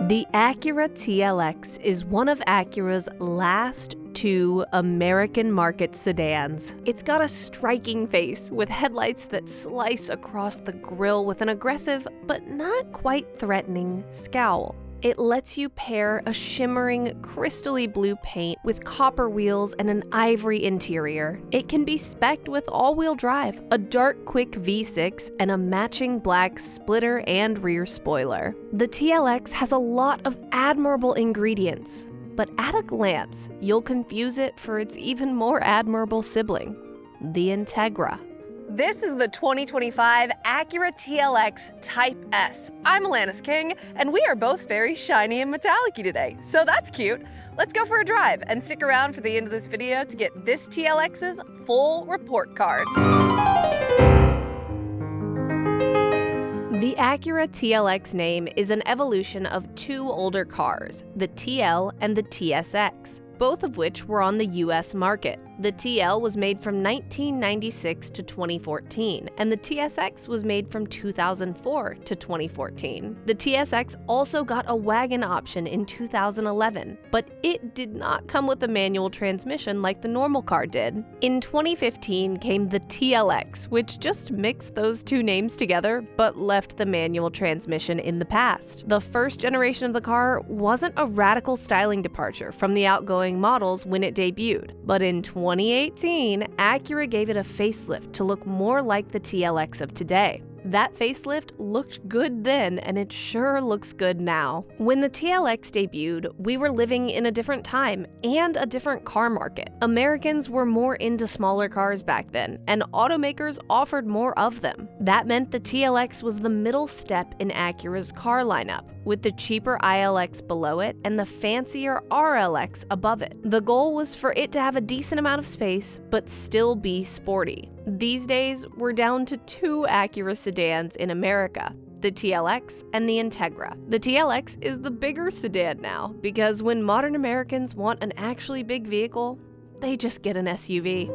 The Acura TLX is one of Acura's last two American market sedans. It's got a striking face with headlights that slice across the grille with an aggressive but not quite threatening scowl. It lets you pair a shimmering, crystally blue paint with copper wheels and an ivory interior. It can be spec'd with all-wheel drive, a dark quick V6, and a matching black splitter and rear spoiler. The TLX has a lot of admirable ingredients, but at a glance, you'll confuse it for its even more admirable sibling, the Integra. This is the 2025 Acura TLX Type S. I'm Alanis King, and we are both very shiny and metallic-y today, so that's cute. Let's go for a drive and stick around for the end of this video to get this TLX's full report card. The Acura TLX name is an evolution of two older cars, the TL and the TSX, both of which were on the US market. The TL was made from 1996 to 2014, and the TSX was made from 2004 to 2014. The TSX also got a wagon option in 2011, but it did not come with a manual transmission like the normal car did. In 2015 came the TLX, which just mixed those two names together, but left the manual transmission in the past. The first generation of the car wasn't a radical styling departure from the outgoing models when it debuted, but in 2018, Acura gave it a facelift to look more like the TLX of today. That facelift looked good then, and it sure looks good now. When the TLX debuted, we were living in a different time and a different car market. Americans were more into smaller cars back then, and automakers offered more of them. That meant the TLX was the middle step in Acura's car lineup, with the cheaper ILX below it and the fancier RLX above it. The goal was for it to have a decent amount of space, but still be sporty. These days, we're down to two Acura sedans in America, the TLX and the Integra. The TLX is the bigger sedan now, because when modern Americans want an actually big vehicle, they just get an SUV.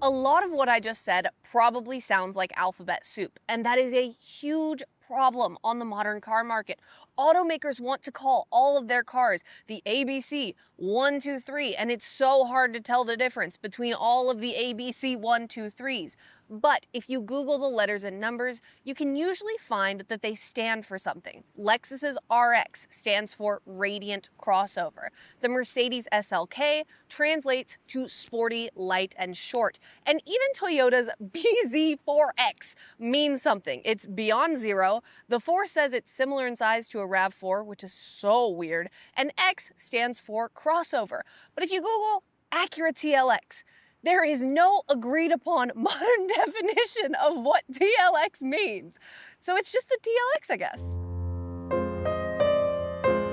A lot of what I just said probably sounds like alphabet soup, and that is a huge problem on the modern car market. Automakers want to call all of their cars the ABC 1, 2, 3, and it's so hard to tell the difference between all of the ABC 1, 2, 3s. But if you Google the letters and numbers, you can usually find that they stand for something. Lexus's RX stands for Radiant Crossover. The Mercedes SLK translates to sporty, light, and short. And even Toyota's BZ4X means something. It's beyond zero. The 4 says it's similar in size to a RAV4, which is so weird. And X stands for crossover. But if you Google Acura TLX, there is no agreed upon modern definition of what TLX means. So it's just the TLX, I guess.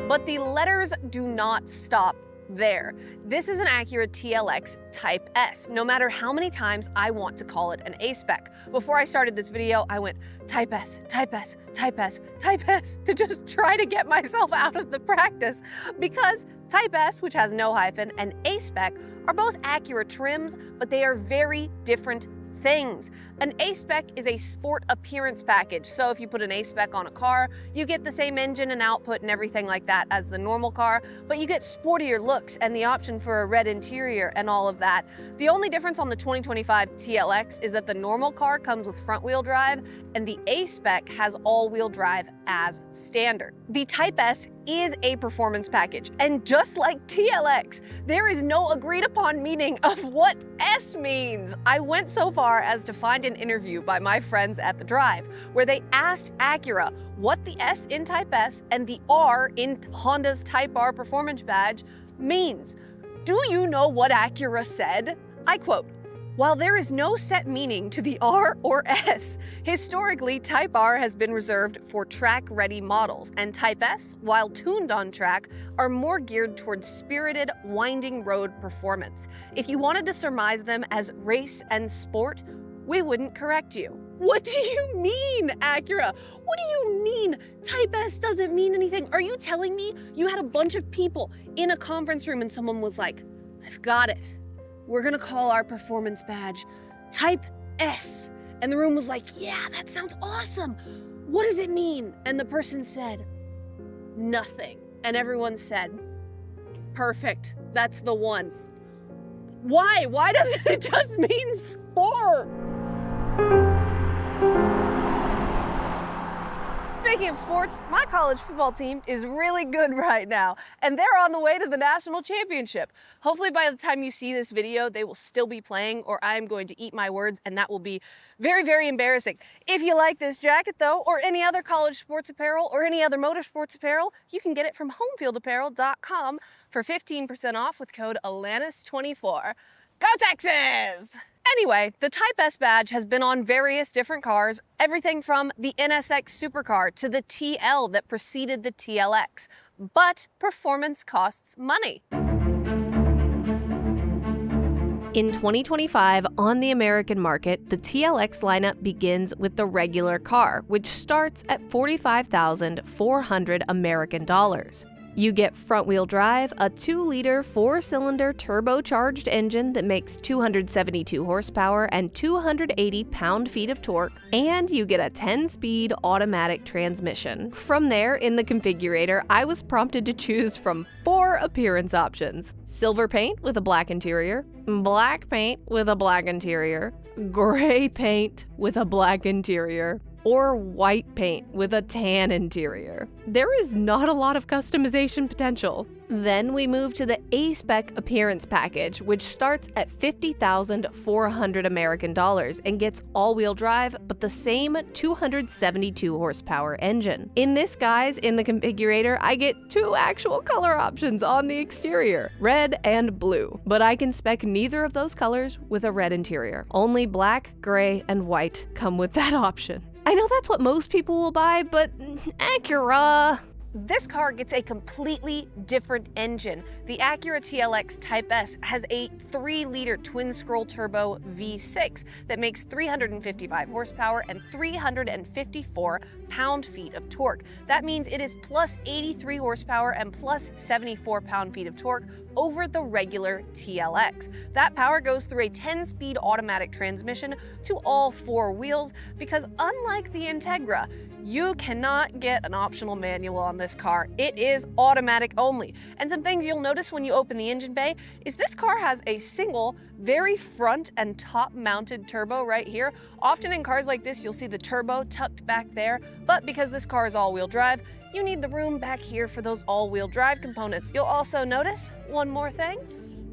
But the letters do not stop there. This is an Acura TLX Type S, no matter how many times I want to call it an A-Spec. Before I started this video, I went Type S, Type S, Type S, Type S to just try to get myself out of the practice, because Type S, which has no hyphen, and A-Spec are both Acura trims, but they are very different things. An A-Spec is a sport appearance package, so if you put an A-Spec on a car, you get the same engine and output and everything like that as the normal car, but you get sportier looks and the option for a red interior and all of that. The only difference on the 2025 TLX is that the normal car comes with front-wheel drive and the A-Spec has all-wheel drive as standard. The Type S is a performance package, and just like TLX, there is no agreed upon meaning of what S means. I went so far as to find an interview by my friends at The Drive, where they asked Acura what the S in Type S and the R in Honda's Type R performance badge means. Do you know what Acura said? I quote, "While there is no set meaning to the R or S, historically Type R has been reserved for track-ready models, and Type S, while tuned on track, are more geared towards spirited, winding road performance. If you wanted to surmise them as race and sport, we wouldn't correct you." What do you mean, Acura? What do you mean Type S doesn't mean anything? Are you telling me you had a bunch of people in a conference room and someone was like, "I've got it. We're gonna call our performance badge Type S." And the room was like, yeah, that sounds awesome. What does it mean? And the person said, nothing. And everyone said, perfect, that's the one. Why? Why doesn't it just mean sport? Speaking of sports, my college football team is really good right now, and they're on the way to the national championship. Hopefully by the time you see this video, they will still be playing, or I'm going to eat my words, and that will be very, very embarrassing. If you like this jacket though, or any other college sports apparel, or any other motorsports apparel, you can get it from homefieldapparel.com for 15% off with code ALANIS24. Go Texas! Anyway, the Type S badge has been on various different cars, everything from the NSX supercar to the TL that preceded the TLX. But performance costs money. In 2025, on the American market, the TLX lineup begins with the regular car, which starts at $45,400 American dollars. You get front-wheel drive, a 2-liter 4-cylinder turbocharged engine that makes 272 horsepower and 280 pound-feet of torque, and you get a 10-speed automatic transmission. From there, in the configurator, I was prompted to choose from 4 appearance options: silver paint with a black interior, black paint with a black interior, gray paint with a black interior, or white paint with a tan interior. There is not a lot of customization potential. Then we move to the A-Spec appearance package, which starts at $50,400 American dollars and gets all-wheel drive, but the same 272 horsepower engine. In this, guys, in the configurator, I get 2 actual color options on the exterior, red and blue. But I can spec neither of those colors with a red interior. Only black, gray, and white come with that option. I know that's what most people will buy, but Acura. This car gets a completely different engine. The Acura TLX Type S has a 3-liter twin-scroll turbo V6 that makes 355 horsepower and 354 pound-feet of torque. That means it is plus 83 horsepower and plus 74 pound-feet of torque over the regular TLX. That power goes through a 10-speed automatic transmission to all 4 wheels because unlike the Integra, you cannot get an optional manual on this car. It is automatic only. And some things you'll notice when you open the engine bay is this car has a single, very front and top mounted turbo right here. Often in cars like this, you'll see the turbo tucked back there, but because this car is all-wheel drive, you need the room back here for those all-wheel drive components. You'll also notice one more thing,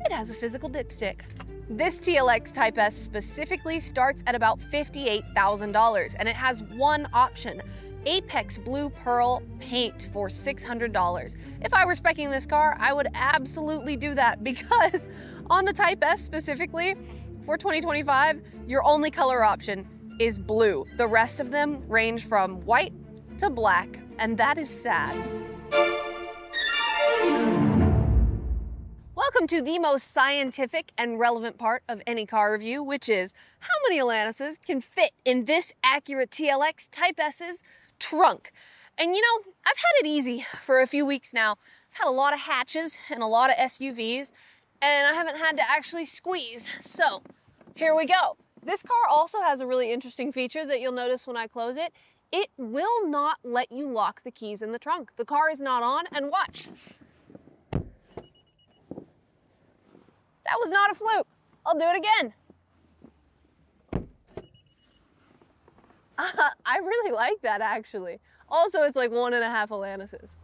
it has a physical dipstick. This TLX Type S specifically starts at about $58,000, and it has one option: Apex Blue Pearl paint for $600. If I were speccing this car, I would absolutely do that because on the Type S specifically, for 2025, your only color option is blue. The rest of them range from white to black, and that is sad. Welcome to the most scientific and relevant part of any car review, which is how many Atlantises can fit in this Acura TLX Type S's trunk. And you know, I've had it easy for a few weeks now. I've had a lot of hatches and a lot of SUVs, and I haven't had to actually squeeze. So here we go. This car also has a really interesting feature that you'll notice when I close it. It will not let you lock the keys in the trunk. The car is not on, and watch. That was not a fluke. I'll do it again. I really like that, actually. Also, it's like 1.5 Atlantises.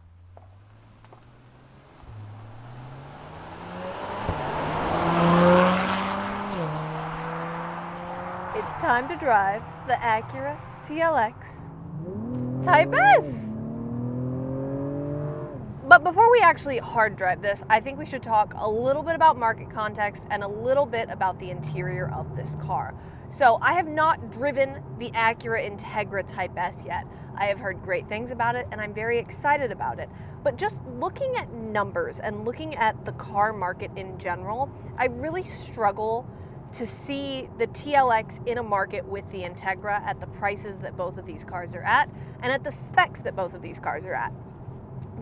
It's time to drive the Acura TLX Type S. But before we actually hard drive this, I think we should talk a little bit about market context and a little bit about the interior of this car. So I have not driven the Acura Integra Type S yet. I have heard great things about it and I'm very excited about it. But just looking at numbers and looking at the car market in general, I really struggle to see the TLX in a market with the Integra at the prices that both of these cars are at and at the specs that both of these cars are at.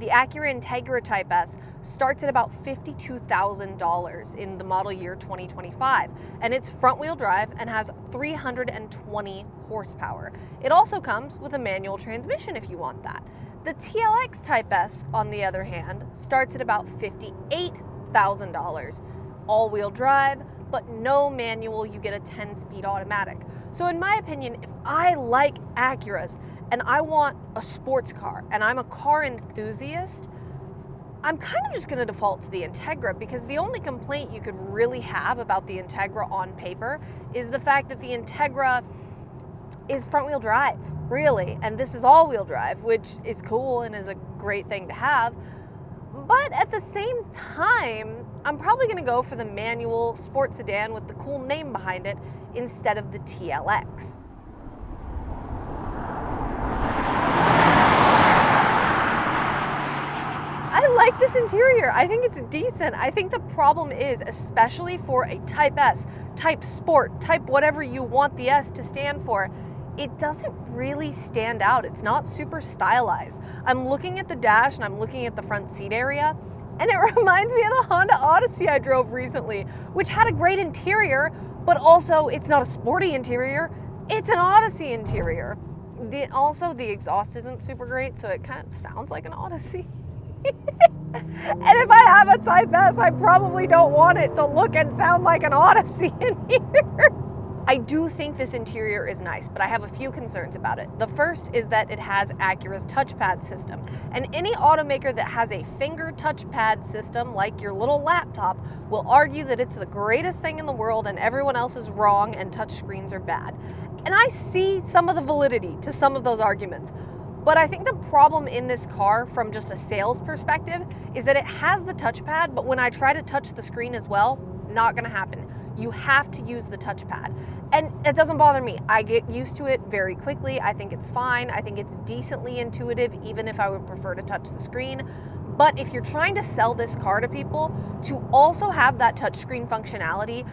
The Acura Integra Type S starts at about $52,000 in the model year 2025, and it's front-wheel drive and has 320 horsepower. It also comes with a manual transmission if you want that. The TLX Type S, on the other hand, starts at about $58,000. All-wheel drive, but no manual, you get a 10-speed automatic. So in my opinion, if I like Acuras and I want a sports car and I'm a car enthusiast, I'm kind of just going to default to the Integra, because the only complaint you could really have about the Integra on paper is the fact that the Integra is front-wheel drive, really, and this is all-wheel drive, which is cool and is a great thing to have. But at the same time, I'm probably going to go for the manual sports sedan with the cool name behind it instead of the TLX. I like this interior. I think it's decent. I think the problem is, especially for a Type S, Type Sport, Type whatever you want the S to stand for, it doesn't really stand out. It's not super stylized. I'm looking at the dash and I'm looking at the front seat area, and it reminds me of the Honda Odyssey I drove recently, which had a great interior, but also it's not a sporty interior, it's an Odyssey interior. Also, the exhaust isn't super great, so it kind of sounds like an Odyssey. And if I have a Type S, I probably don't want it to look and sound like an Odyssey in here. I do think this interior is nice, but I have a few concerns about it. The first is that it has Acura's touchpad system, and any automaker that has a finger touchpad system, like your little laptop, will argue that it's the greatest thing in the world and everyone else is wrong and touchscreens are bad. And I see some of the validity to some of those arguments. But I think the problem in this car, from just a sales perspective, is that it has the touchpad, but when I try to touch the screen as well, not gonna happen. You have to use the touchpad. And it doesn't bother me. I get used to it very quickly. I think it's fine. I think it's decently intuitive, even if I would prefer to touch the screen. But if you're trying to sell this car to people, to also have that touchscreen functionality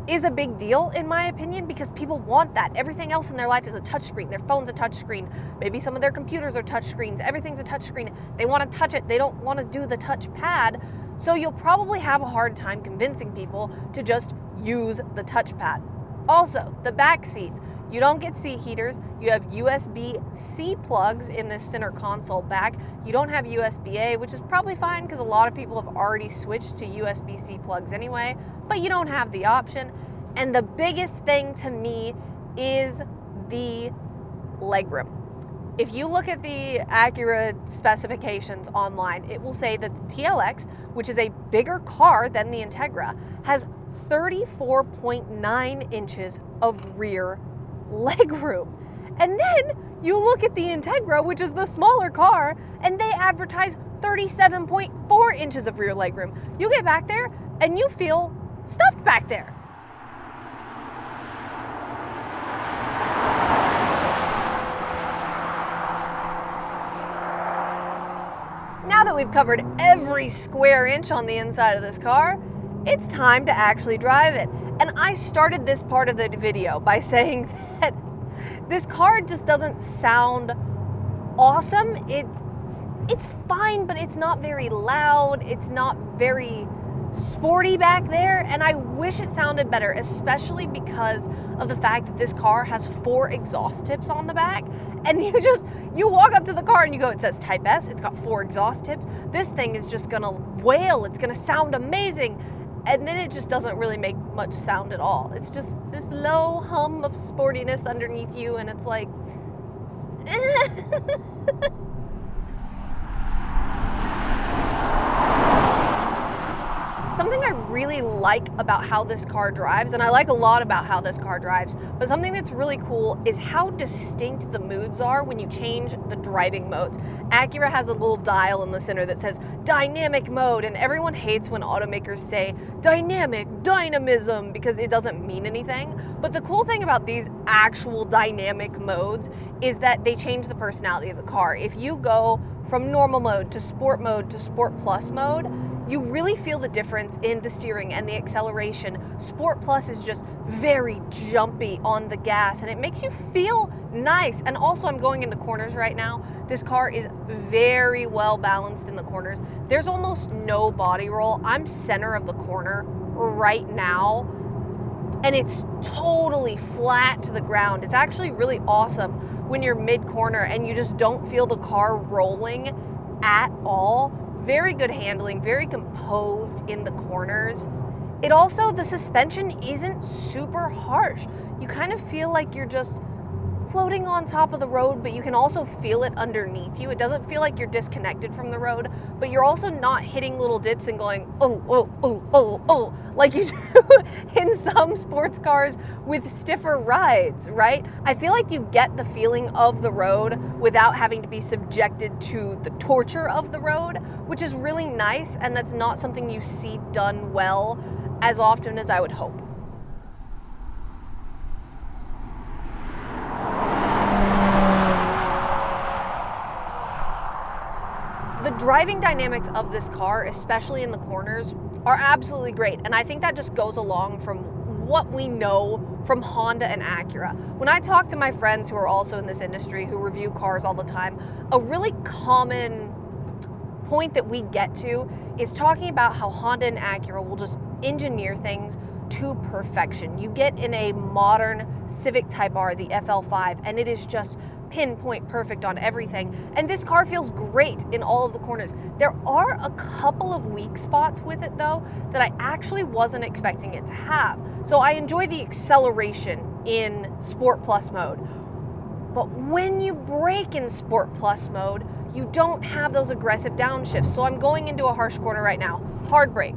is a big deal, in my opinion, because people want that. Everything else in their life is a touchscreen. Their phone's a touchscreen. Maybe some of their computers are touchscreens. Everything's a touchscreen. They want to touch it. They don't want to do the touchpad. So you'll probably have a hard time convincing people to just use the touchpad. Also, the back seats. You don't get seat heaters. You have USB-C plugs in this center console back. You don't have USB-A, which is probably fine because a lot of people have already switched to USB-C plugs anyway, but you don't have the option. And the biggest thing to me is the legroom. If you look at the Acura specifications online, it will say that the TLX, which is a bigger car than the Integra, has 34.9 inches of rear legroom. And then you look at the Integra, which is the smaller car, and they advertise 37.4 inches of rear legroom. You get back there and you feel stuffed back there. Now that we've covered every square inch on the inside of this car, it's time to actually drive it. And I started this part of the video by saying that this car just doesn't sound awesome. It's fine, but it's not very loud. It's not very sporty back there, and I wish it sounded better, especially because of the fact that this car has 4 exhaust tips on the back. And you walk up to the car and you go, it says Type S, it's got 4 exhaust tips. This thing is just gonna wail, it's gonna sound amazing. And then it just doesn't really make much sound at all. It's just this low hum of sportiness underneath you, and it's like, something I really like about how this car drives, and I like a lot about how this car drives, but something that's really cool is how distinct the moods are when you change the driving modes. Acura has a little dial in the center that says dynamic mode, and everyone hates when automakers say dynamism, because it doesn't mean anything. But the cool thing about these actual dynamic modes is that they change the personality of the car. If you go from normal mode to sport plus mode, you really feel the difference in the steering and the acceleration. Sport Plus is just very jumpy on the gas, and it makes you feel nice. And also, I'm going into corners right now. This car is very well balanced in the corners. There's almost no body roll. I'm center of the corner right now, and it's totally flat to the ground. It's actually really awesome when you're mid-corner and you just don't feel the car rolling at all. Very good handling, very composed in the corners. It also, the suspension isn't super harsh. You kind of feel like you're just floating on top of the road, but you can also feel it underneath you. It doesn't feel like you're disconnected from the road, but you're also not hitting little dips and going, oh, oh, oh, oh, oh, like you do in some sports cars with stiffer rides, right? I feel like you get the feeling of the road without having to be subjected to the torture of the road, which is really nice, and that's not something you see done well as often as I would hope. The driving dynamics of this car, especially in the corners, are absolutely great. And I think that just goes along from what we know from Honda and Acura. When I talk to my friends who are also in this industry, who review cars all the time, a really common point that we get to is talking about how Honda and Acura will just engineer things to perfection. You get in a modern Civic Type R, the FL5, and it is just pinpoint perfect on everything. And this car feels great in all of the corners. There are a couple of weak spots with it though that I actually wasn't expecting it to have. So I enjoy the acceleration in Sport Plus mode. But when you brake in Sport Plus mode, you don't have those aggressive downshifts. So I'm going into a harsh corner right now. Hard brake.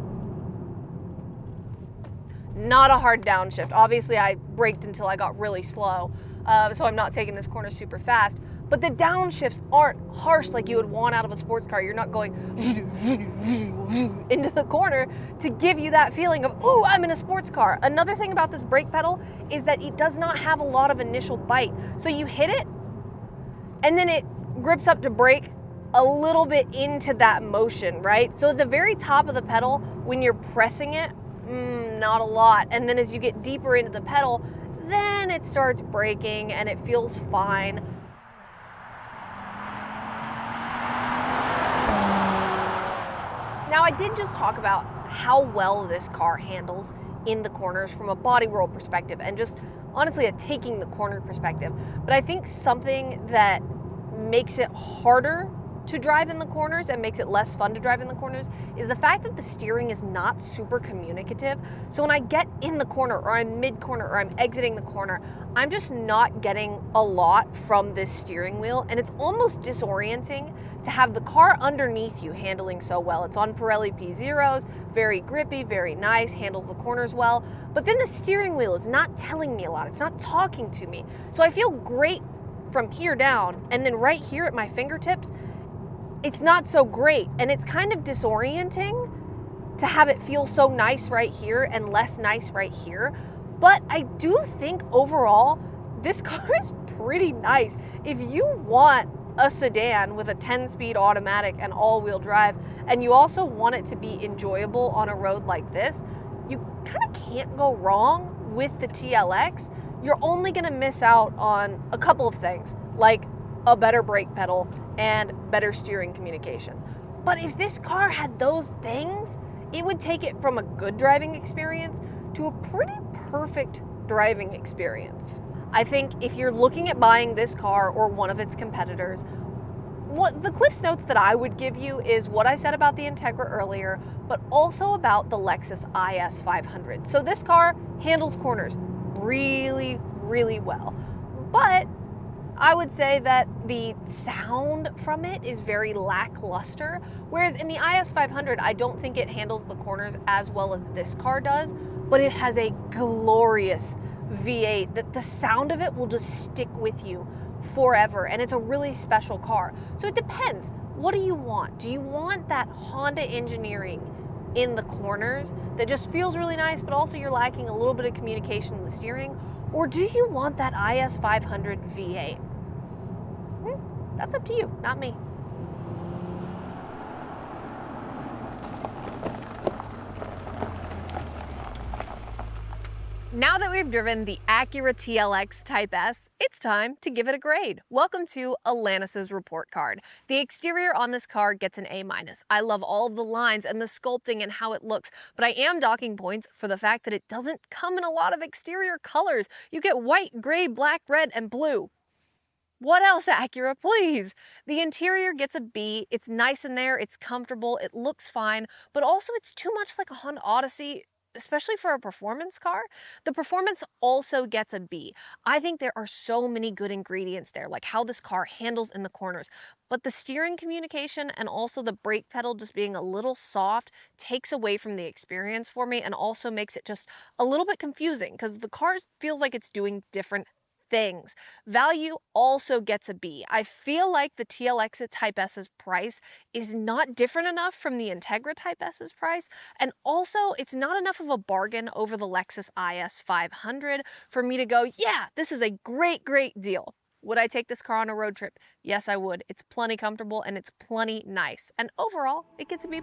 Not a hard downshift. Obviously I braked until I got really slow. So I'm not taking this corner super fast, but the downshifts aren't harsh like you would want out of a sports car. You're not going into the corner to give you that feeling of, ooh, I'm in a sports car. Another thing about this brake pedal is that it does not have a lot of initial bite. So you hit it, and then it grips up to brake a little bit into that motion, right? So at the very top of the pedal, when you're pressing it, not a lot. And then as you get deeper into the pedal, then it starts braking and it feels fine. Now I did just talk about how well this car handles in the corners from a body roll perspective and just honestly a taking the corner perspective. But I think something that makes it harder to drive in the corners and makes it less fun to drive in the corners is the fact that the steering is not super communicative. So when I get in the corner or I'm mid-corner or I'm exiting the corner, I'm just not getting a lot from this steering wheel, and it's almost disorienting to have the car underneath you handling so well. It's on Pirelli P0s, very grippy, very nice, handles the corners well, but then the steering wheel is not telling me a lot. It's not talking to me. So I feel great from here down, and then right here at my fingertips, it's not so great, and it's kind of disorienting to have it feel so nice right here and less nice right here. But I do think overall, this car is pretty nice. If you want a sedan with a 10-speed automatic and all-wheel drive, and you also want it to be enjoyable on a road like this, you kind of can't go wrong with the TLX. You're only gonna miss out on a couple of things, like a better brake pedal and better steering communication. But if this car had those things, it would take it from a good driving experience to a pretty perfect driving experience. I think if you're looking at buying this car or one of its competitors, what the Cliff's Notes that I would give you is what I said about the Integra earlier, but also about the Lexus IS 500. So this car handles corners really, really well. But I would say that the sound from it is very lackluster, whereas in the IS 500, I don't think it handles the corners as well as this car does, but it has a glorious V8 that the sound of it will just stick with you forever, and it's a really special car. So it depends. What do you want? Do you want that Honda engineering in the corners that just feels really nice, but also you're lacking a little bit of communication in the steering? Or do you want that IS 500 V8? That's up to you, not me. Now that we've driven the Acura TLX Type S, it's time to give it a grade. Welcome to Alanis's report card. The exterior on this car gets an A-. I love all of the lines and the sculpting and how it looks, but I am docking points for the fact that it doesn't come in a lot of exterior colors. You get white, gray, black, red, and blue. What else, Acura, please? The interior gets a B. It's nice in there, it's comfortable, it looks fine, but also it's too much like a Honda Odyssey, especially for a performance car. The performance also gets a B. I think there are so many good ingredients there, like how this car handles in the corners, but the steering communication and also the brake pedal just being a little soft takes away from the experience for me and also makes it just a little bit confusing because the car feels like it's doing different things. Value also gets a B. I feel like the TLX Type S's price is not different enough from the Integra Type S's price, and also it's not enough of a bargain over the Lexus IS 500 for me to go, yeah, this is a great deal. Would I take this car on a road trip? Yes, I would. It's plenty comfortable and it's plenty nice. And overall, it gets a B+.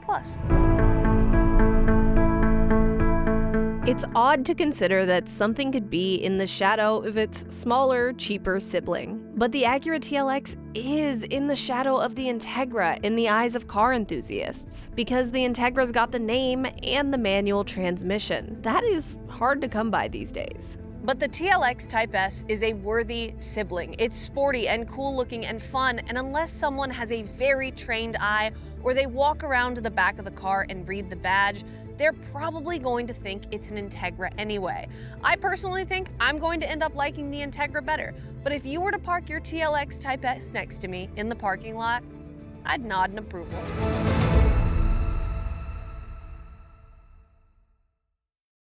It's odd to consider that something could be in the shadow of its smaller, cheaper sibling. But the Acura TLX is in the shadow of the Integra in the eyes of car enthusiasts, because the Integra's got the name and the manual transmission. That is hard to come by these days. But the TLX Type S is a worthy sibling. It's sporty and cool looking and fun, and unless someone has a very trained eye or they walk around to the back of the car and read the badge, they're probably going to think it's an Integra anyway. I personally think I'm going to end up liking the Integra better, but if you were to park your TLX Type S next to me in the parking lot, I'd nod in approval.